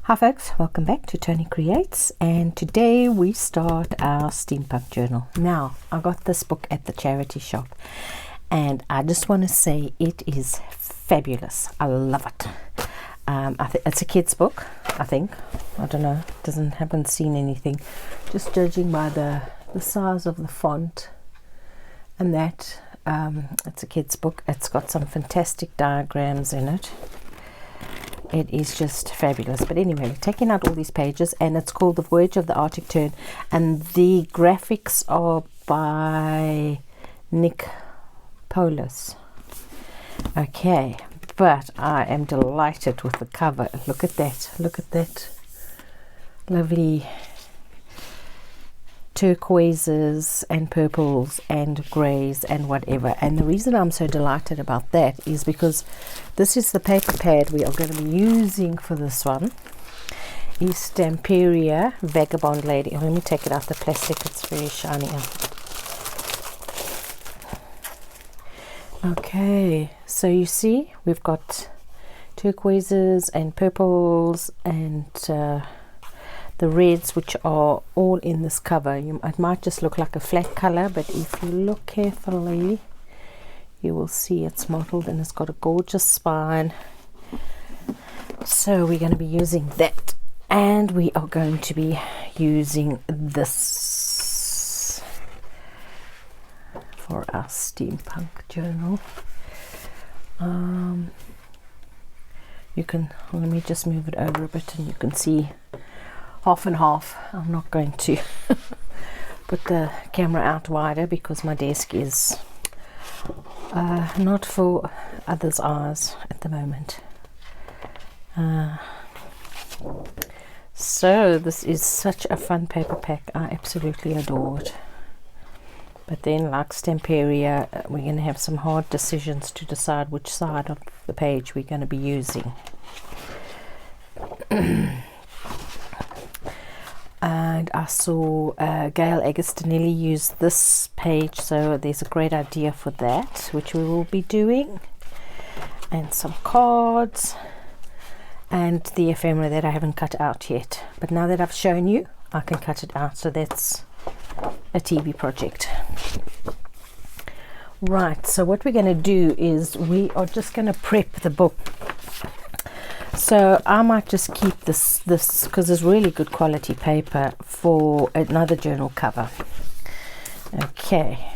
Hi folks, welcome back to Toni Creates, and today we start our steampunk journal. Now, I got this book at the charity shop and I just want to say it is fabulous. I love it. It's a kid's book, I think. I don't know, haven't seen anything. Just judging by the size of the font and that, it's a kid's book. It's got some fantastic diagrams in it. It is just fabulous. But anyway, we're taking out all these pages, and it's called The Voyage of the Arctic Tern, and the graphics are by Nick Polis. Okay, but I am delighted with the cover. Look at that lovely turquoises and purples and greys and whatever. And the reason I'm so delighted about that is because this is the paper pad we are going to be using for this one. Is Stamperia Vagabond Lady. Oh, let me take it out the plastic, it's very shiny. Okay, so you see we've got turquoises and purples and the reds, which are all in this cover. It might just look like a flat color, but if you look carefully you will see it's mottled and it's got a gorgeous spine. So we're going to be using that, and we are going to be using this for our steampunk journal. You can, let me just move it over a bit and you can see half and half. I'm not going to put the camera out wider because my desk is not for others' eyes at the moment. So this is such a fun paper pack. I absolutely adore it. But then, like Stamperia, we're going to have some hard decisions to decide which side of the page we're going to be using. And I saw Gail Agostinelli use this page, so there's a great idea for that, which we will be doing. And some cards and the ephemera that I haven't cut out yet. But now that I've shown you, I can cut it out, so that's a TV project. Right, so what we're going to do is we are just going to prep the book. So I might just keep this because it's really good quality paper for another journal cover. Okay,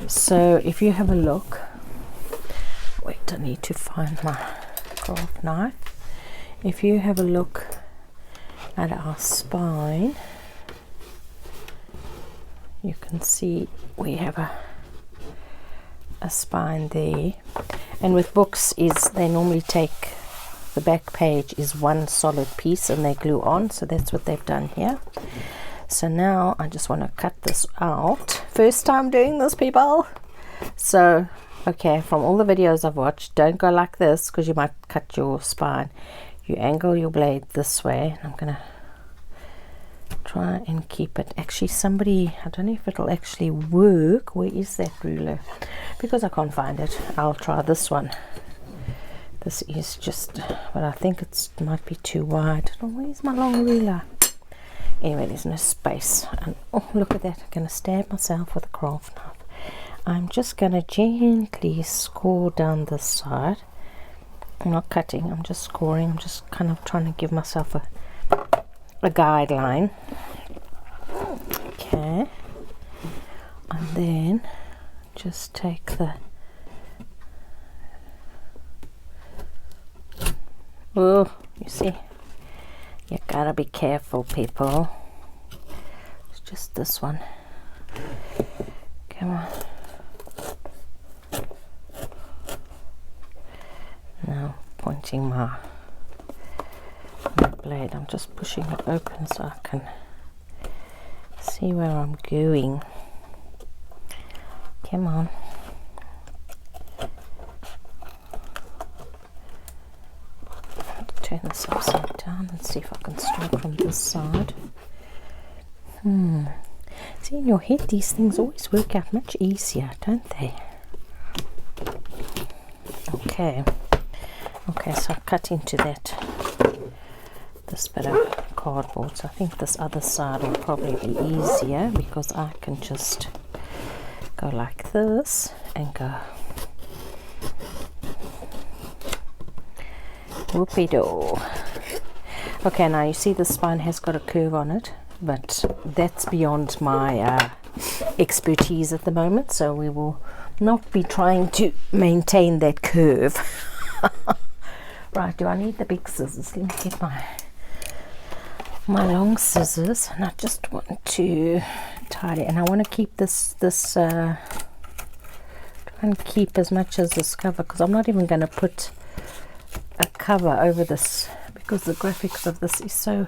so if you have a look, wait, I need to find my craft knife. If you have a look at our spine, you can see we have a spine there, and with books is they normally take the back page is one solid piece and they glue on, so that's what they've done here. So now I just want to cut this out. First time doing this, people. So okay, from all the videos I've watched, don't go like this because you might cut your spine. You angle your blade this way, and I'm gonna try and keep it. Actually, somebody, I don't know if it'll actually work. Where is that ruler? Because I can't find it, I'll try this one. This is just, but I think it might be too wide. Oh, where's my long ruler? Anyway, there's no space. And oh, look at that, I'm going to stab myself with a craft knife. I'm just going to gently score down this side. I'm not cutting, I'm just scoring. I'm just kind of trying to give myself a guideline. Okay. And then just take the, oh, you see, you gotta be careful, people. It's just this one. Come on. Now pointing my blade, I'm just pushing it open so I can see where I'm going. Come on. Turn this upside down and see if I can start from this side. See, in your head these things always work out much easier, don't they? Okay, so I cut into that this bit of cardboard. So I think this other side will probably be easier because I can just go like this and go whoopie-doo. Okay, now you see the spine has got a curve on it, but that's beyond my expertise at the moment, so we will not be trying to maintain that curve. Right, do I need the big scissors? Let me get my long scissors, and I just want to tidy, and I want to keep this try and keep as much as this cover, because I'm not even going to put a cover over this because the graphics of this is so,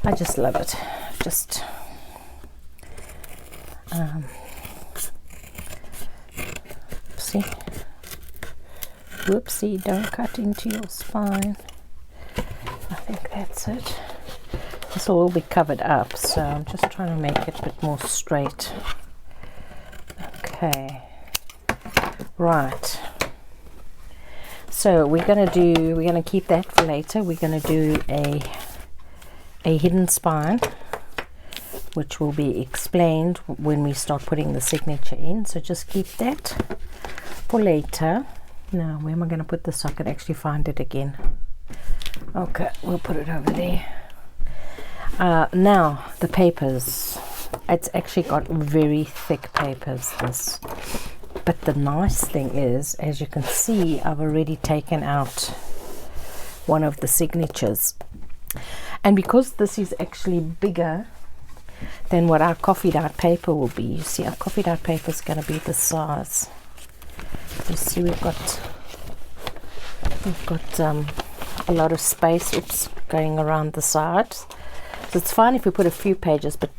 I just love it. Just see, whoopsie, don't cut into your spine. I think that's it. This will all be covered up, so I'm just trying to make it a bit more straight. Okay, right. So we're going to keep that for later. We're going to do a hidden spine, which will be explained when we start putting the signature in. So just keep that for later. Now, where am I going to put this so I can actually find it again? Okay, we'll put it over there. Now, the papers. It's actually got very thick papers, this. But the nice thing is, as you can see, I've already taken out one of the signatures. And because this is actually bigger than what our coffee out paper will be, you see, our coffee out paper is going to be this size. You see, we've got a lot of space, going around the sides. So it's fine if we put a few pages, but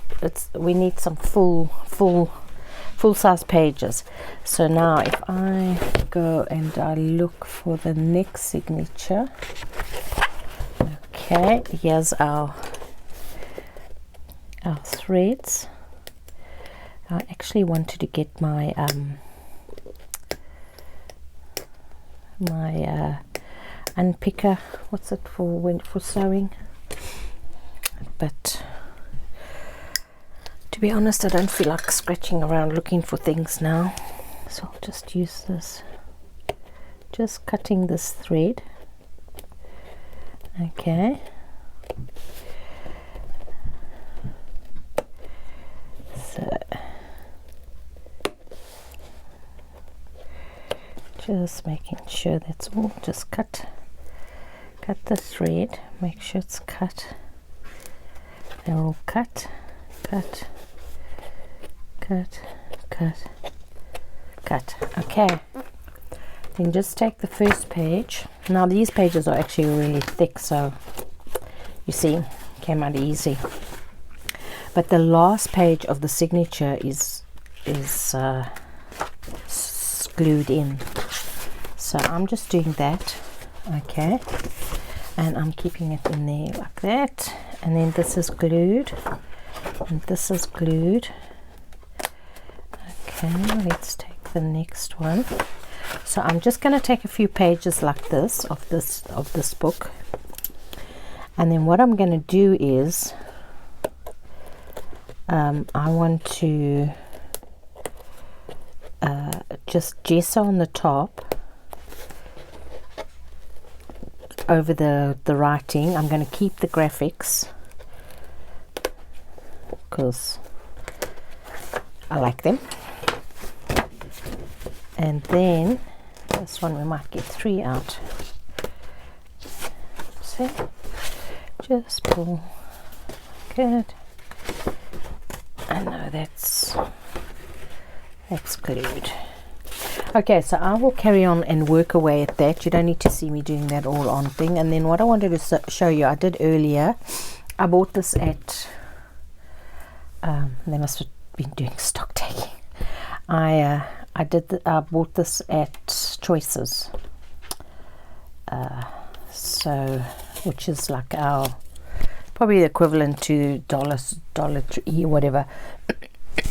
we need some full size pages. So now if I go and I look for the next signature, okay, here's our threads. I actually wanted to get my unpicker, what's it for sewing, but to be honest, I don't feel like scratching around looking for things now, so I'll just use this, just cutting this thread. Okay, so just making sure that's all, just cut the thread, make sure it's cut, they're all cut. Okay, then just take the first page. Now these pages are actually really thick, so you see, came out easy, but the last page of the signature is glued in, so I'm just doing that. Okay, and I'm keeping it in there like that, and then this is glued and this is glued. Okay, let's take the next one. So I'm just going to take a few pages like this of this book, and then what I'm going to do is I want to just gesso on the top over the writing. I'm going to keep the graphics because I like them, and then this one we might get 3 out. See, just pull. Good. I know that's glued. Okay, so I will carry on and work away at that. You don't need to see me doing that all on thing. And then what I wanted to show you, I did earlier, I bought this at they must have been doing stock taking. I bought this at Choices, so which is like our probably the equivalent to Dollar Tree, whatever.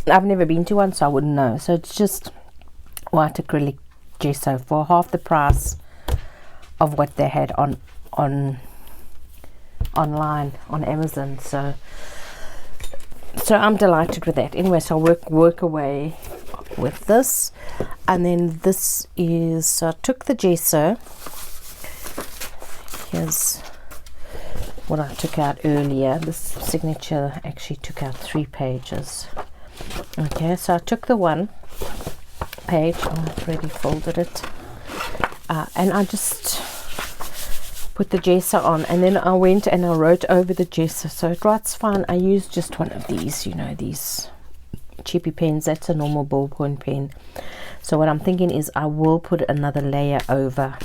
I've never been to one, so I wouldn't know. So it's just white acrylic gesso for half the price of what they had on online on Amazon. So I'm delighted with that. Anyway, so I'll work away with this. And then this is, so I took the gesso. Here's what I took out earlier. This signature actually took out 3 pages. Okay, so I took the 1 page, I've already folded it, and I just put the gesso on, and then I went and I wrote over the gesso, so it writes fine. I used just one of these, you know, these cheapy pens. That's a normal ballpoint pen. So what I'm thinking is I will put another layer over.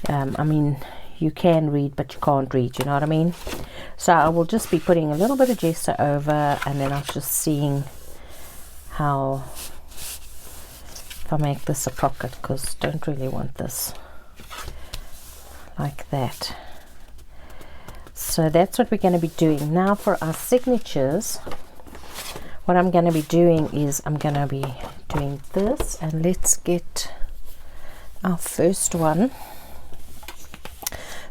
I mean, you can read but you can't read, you know what I mean? So I will just be putting a little bit of gesso over, and then I was just seeing how, if I make this a pocket, because don't really want this like that. So that's what we're going to be doing. Now for our signatures, what I'm going to be doing is I'm going to be doing this, and let's get our first one.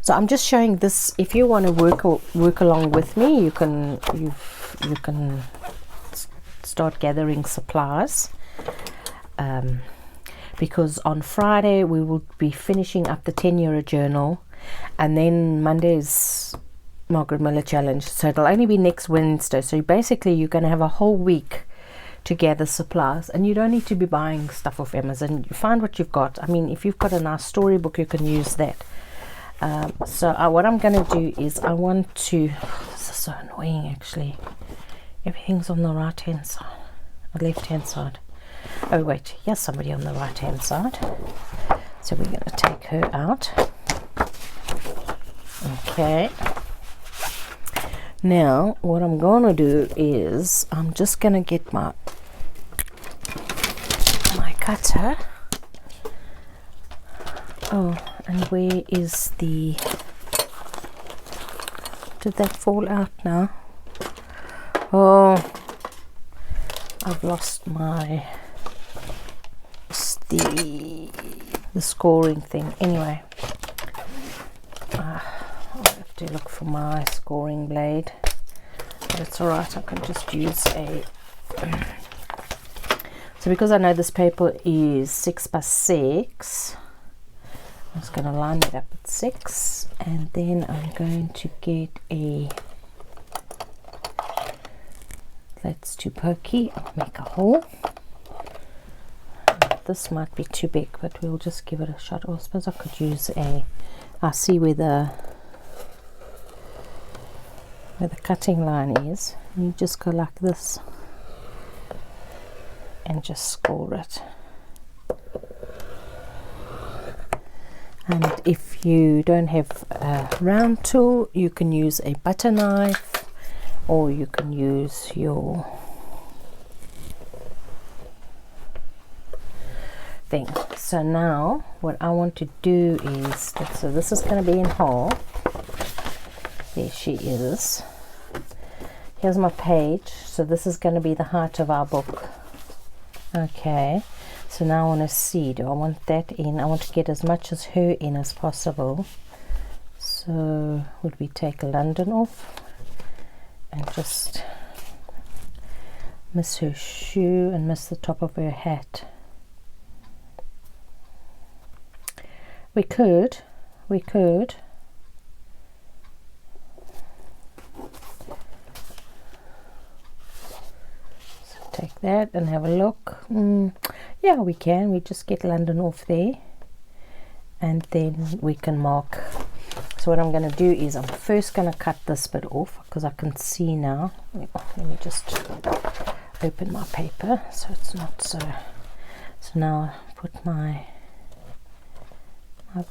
So I'm just showing this. If you want to work along with me, you can start gathering supplies, because on Friday we will be finishing up the 10-euro journal, and then Monday is Margaret Miller Challenge, so it'll only be next Wednesday. So basically you're going to have a whole week to gather supplies, and you don't need to be buying stuff off Amazon. You find what you've got. I mean, if you've got a nice storybook, you can use that. So what I'm going to do is I want to, this is so annoying actually, everything's on the right hand side, or left hand side. Oh wait, here's somebody on the right hand side, so we're going to take her out. Okay, now what I'm going to do is I'm just going to get my cutter. Oh, and where is the, did that fall out now? Oh, I've lost my, the scoring thing. Anyway, I'll have to look for my scoring blade, but it's alright, I can just use a, so because I know this paper is 6 by 6, I'm just going to line it up at 6, and then I'm going to get a, that's too pokey, I'll make a hole. This might be too big, but we'll just give it a shot. Or I suppose I could use a, I see where the cutting line is. You just go like this and just score it. And if you don't have a round tool, you can use a butter knife, or you can use your thing. So now what I want to do is, so this is going to be in half. There she is. Here's my page. So this is going to be the height of our book. Okay. So now I want to see, do I want that in? I want to get as much as her in as possible. So would we take London off and just miss her shoe and miss the top of her hat? We could. So take that and have a look. Yeah, we can. We just get London off there, and then we can mark. So what I'm going to do is I'm first going to cut this bit off, because I can see now. Let me just open my paper so it's not so. So now I put my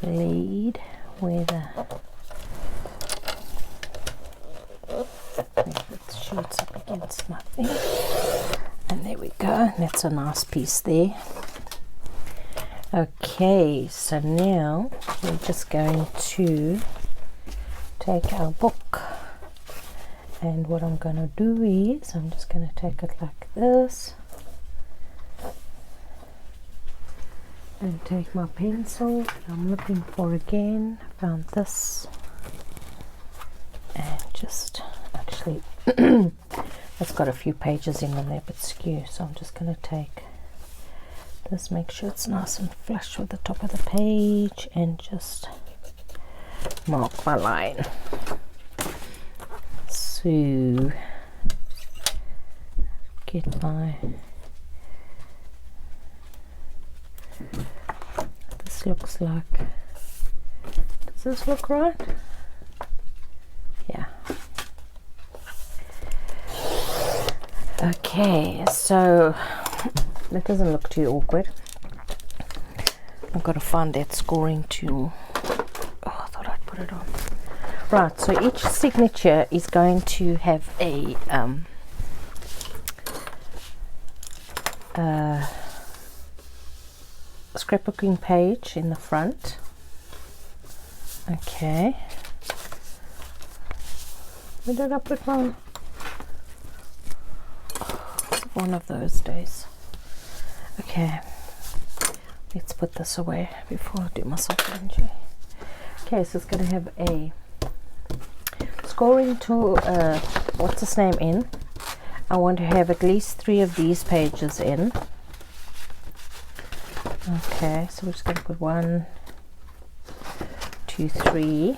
blade where the, it shoots up against my thing, and there we go. That's a nice piece there. Okay, so now we're just going to take our book, and what I'm going to do is I'm just going to take it like this and take my pencil. I'm looking for, again, found this, just actually it's got a few pages in on there but skew, so I'm just going to take this, make sure it's nice and flush with the top of the page, and just mark my line. So get my, this looks like, does this look right? Yeah. Okay, so that doesn't look too awkward. I've got to find that scoring tool. Oh, I thought I'd put it on. Right, so each signature is going to have a scrapbooking page in the front. Okay. Where did I put my... one of those days. Okay, let's put this away before I do myself an injury. Okay, so it's going to have a scoring tool, what's its name in. I want to have at least 3 of these pages in. Okay, so we're just going to put 1, 2, 3.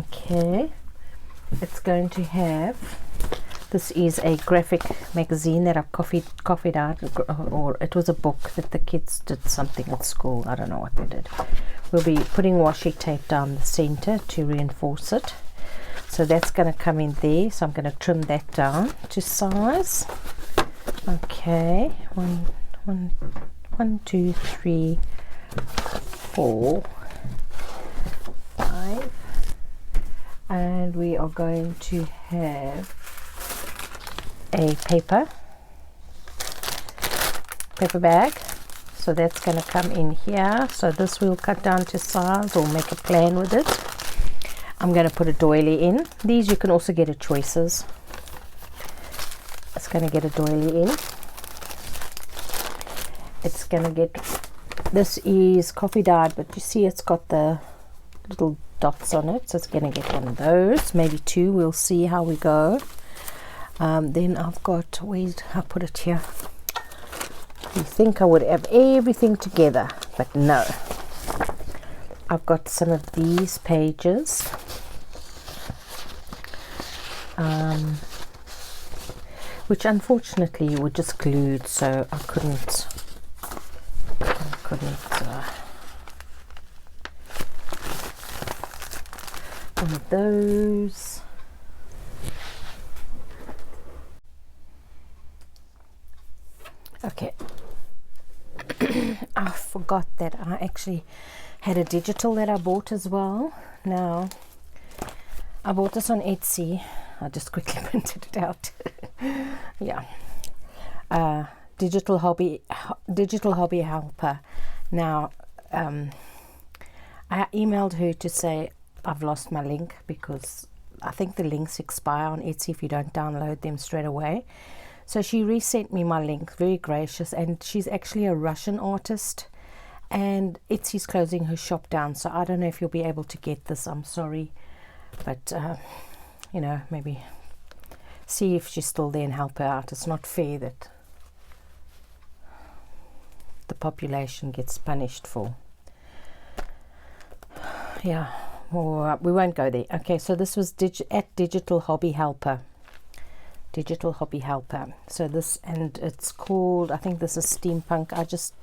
Okay, it's going to have, this is a graphic magazine that I've copied out, or it was a book that the kids did something at school. I don't know what they did. We'll be putting washi tape down the center to reinforce it. So that's going to come in there. So I'm going to trim that down to size. Okay, 1, 2, 3, 4, 5. And we are going to have a paper bag, so that's going to come in here. So this we'll cut down to size or make a plan with it. I'm going to put a doily in. These you can also get at Choices. It's going to get a doily in. It's going to get, this is coffee dyed, but you see it's got the little dots on it, so it's going to get one of those, maybe 2. We'll see how we go. Then I've got, wait, I put it here. You think I would have everything together, but no. I've got some of these pages, which unfortunately were just glued, so I couldn't one of those. Okay. I forgot that I actually had a digital that I bought as well. Now, I bought this on Etsy. I just quickly printed it out. Yeah. Digital hobby helper. Now, I emailed her to say I've lost my link, because I think the links expire on Etsy if you don't download them straight away. So she resent me my link, very gracious, and she's actually a Russian artist, and Etsy's closing her shop down, so I don't know if you'll be able to get this. I'm sorry, but you know, maybe see if she's still there and help her out. It's not fair that the population gets punished for, yeah, or we won't go there. Okay, so this was at Digital Hobby Helper. Digital Hobby Helper. So this, and it's called, I think this is steampunk. I just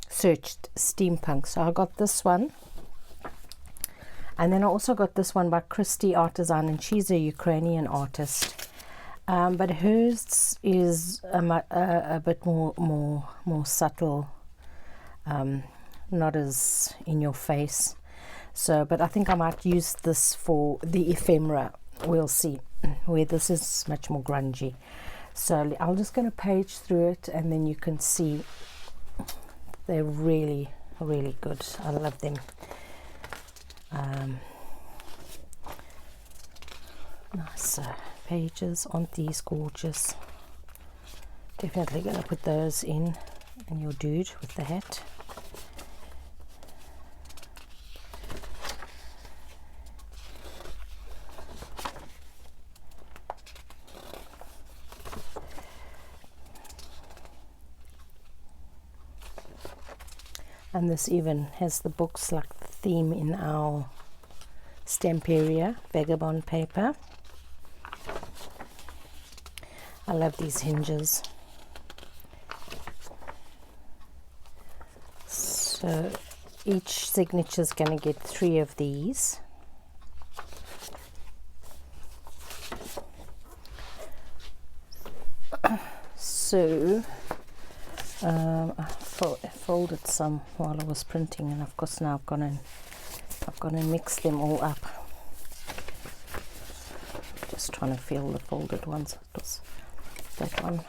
searched steampunk, so I got this one, and then I also got this one by Christy Artisan, and she's a Ukrainian artist, but hers is a bit more subtle, not as in your face. So, but I think I might use this for the ephemera. We'll see, where this is much more grungy. So I'm just going to page through it, and then you can see they're really, really good. I love them. Nice pages. Aren't these gorgeous? Definitely going to put those in, and your dude with the hat. And this even has the books like the theme in our Stamperia Vagabond paper. I love these hinges. So each signature is going to get 3 of these. So I folded some while I was printing, and of course now I've gone and mix them all up. Just trying to feel the folded ones. It was that one,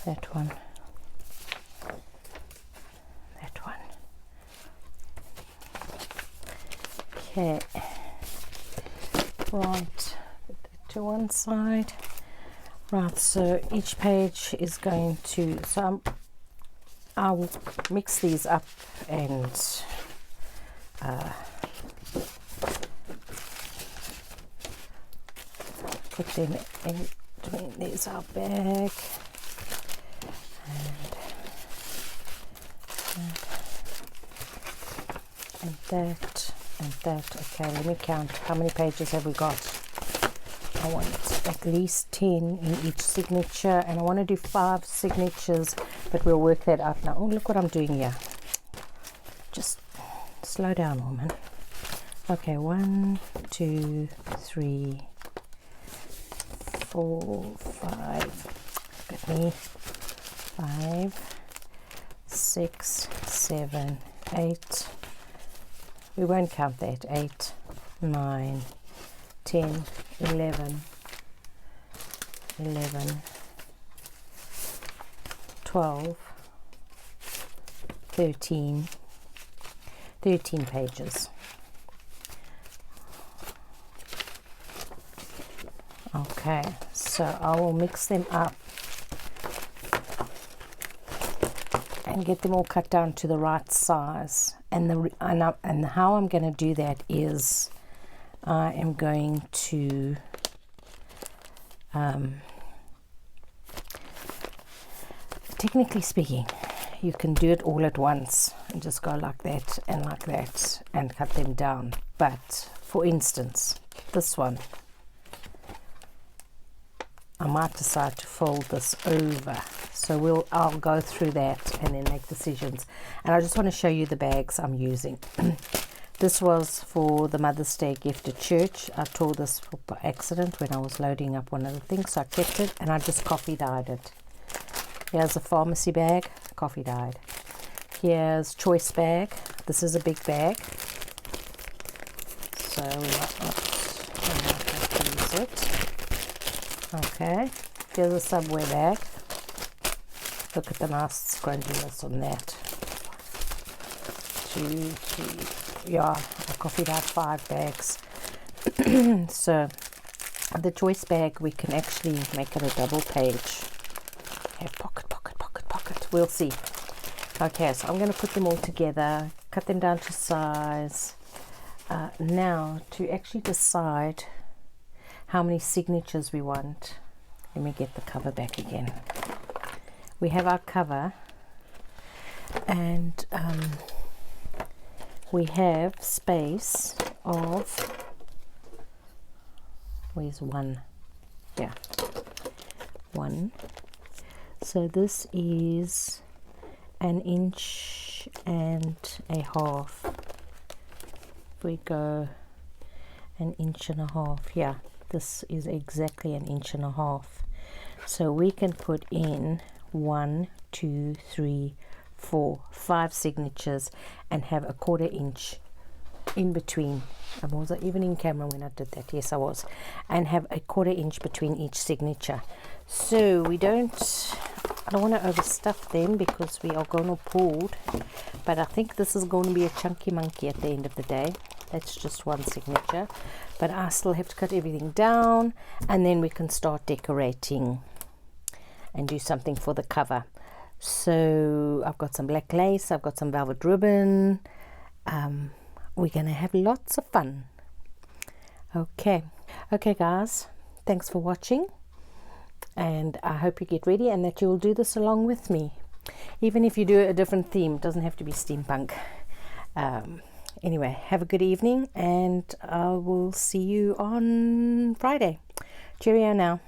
that one, that one. Okay, right, put that to one side. Right, so each page is going to, so I'll mix these up and put them in between. There's our bag, and that and that. Okay, let me count. How many pages have we got? I want at least 10 in each signature, and I want to do 5 signatures, but we'll work that out now. Oh, look what I'm doing here. Just slow down, woman. Okay, 1, 2, 3, 4, 5. Look at me. 5, 6, 7, 8. We won't count that. 8, 9, 10, 11, 12, 13 pages. Okay, so I will mix them up and get them all cut down to the right size. And how I'm going to do that is I am going to technically speaking, you can do it all at once and just go like that and cut them down. But for instance, this one, I might decide to fold this over. So I'll go through that and then make decisions. And I just want to show you the bags I'm using. This was for the Mother's Day gift at church. I tore this by accident when I was loading up one of the things, so I kept it and I just coffee dyed it. Here's a pharmacy bag, coffee dyed. Here's choice bag. This is a big bag, so we might not have to use it. Okay, here's a Subway bag. Look at the nice scrunginess on that. 2, 3, yeah, I coffee dyed 5 bags. So the choice bag, we can actually make it a double page. Okay, pocket. We'll see. Okay, so I'm going to put them all together, cut them down to size. Now, to actually decide how many signatures we want, let me get the cover back again. We have our cover, and we have space of, where's 1? Yeah, 1. So this is 1.5 inches. If we go 1.5 inches, yeah, this is exactly 1.5 inches. So we can put in 1, 2, 3, 4, 5 signatures and have 1/4 inch in between. Was I even in camera when I did that? Yes, I was. And have 1/4 inch between each signature. So I don't want to overstuff them because we are going to pull, but I think this is going to be a chunky monkey at the end of the day. That's just one signature, but I still have to cut everything down, and then we can start decorating and do something for the cover. So I've got some black lace, I've got some velvet ribbon. We're going to have lots of fun. Okay guys, thanks for watching, and I hope you get ready and that you'll do this along with me. Even if you do a different theme, it doesn't have to be steampunk. Anyway, have a good evening, and I will see you on Friday. Cheerio now.